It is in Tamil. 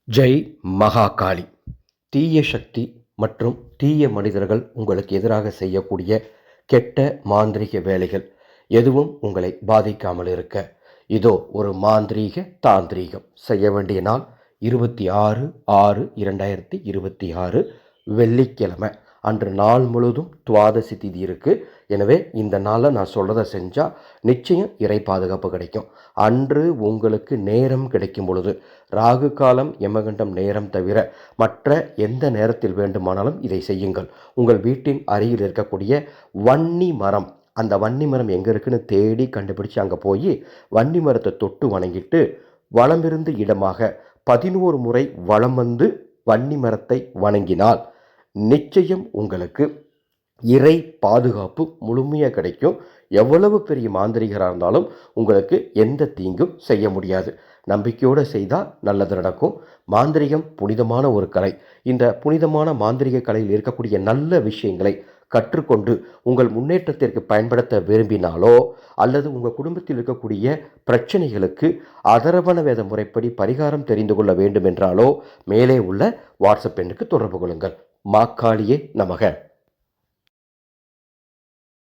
ஜெய் மகாகாளி. தீய சக்தி மற்றும் தீய மனிதர்கள் உங்களுக்கு எதிராக செய்யக்கூடிய கெட்ட மாந்திரீக வேலைகள் எதுவும் உங்களை பாதிக்காமல் இருக்க இதோ ஒரு மாந்திரீக தாந்திரீகம். செய்ய வேண்டிய நாள் 26/6/2026 வெள்ளிக்கிழமை அன்று நாள் முழுதும் துவாதசி திதி இருக்குது. எனவே இந்த நாளில் நான் சொல்கிறத செஞ்சால் நிச்சயம் இறை பாதுகாப்பு கிடைக்கும். அன்று உங்களுக்கு நேரம் கிடைக்கும் பொழுது, ராகு காலம் யமகண்டம் நேரம் தவிர மற்ற எந்த நேரத்தில் வேண்டுமானாலும் இதை செய்யுங்கள். உங்கள் வீட்டின் அருகில் இருக்கக்கூடிய வன்னி மரம், அந்த வன்னி மரம் எங்கே இருக்குன்னு தேடி கண்டுபிடிச்சு அங்கே போய் வன்னி மரத்தை தொட்டு வணங்கிட்டு வலமிருந்து இடமாக 11 முறை வலம் வந்து வன்னி மரத்தை வணங்கினால் நிச்சயம் உங்களுக்கு இறை பாதுகாப்பு முழுமையாக கிடைக்கும். எவ்வளவு பெரிய மாந்திரிகராக இருந்தாலும் உங்களுக்கு எந்த தீங்கும் செய்ய முடியாது. நம்பிக்கையோடு செய்தால் நல்லது நடக்கும். மாந்திரிகம் புனிதமான ஒரு கலை. இந்த புனிதமான மாந்திரிக கலையில் இருக்கக்கூடிய நல்ல விஷயங்களை கற்றுக்கொண்டு உங்கள் முன்னேற்றத்திற்கு பயன்படுத்த விரும்பினாலோ அல்லது உங்கள் குடும்பத்தில் இருக்கக்கூடிய பிரச்சனைகளுக்கு அதர்வண வேத முறைப்படி பரிகாரம் தெரிந்து கொள்ள வேண்டும் என்றாலோ மேலே உள்ள வாட்ஸ்அப் எண்ணுக்கு தொடர்பு கொள்ளுங்கள். மாக்காளியே நமக.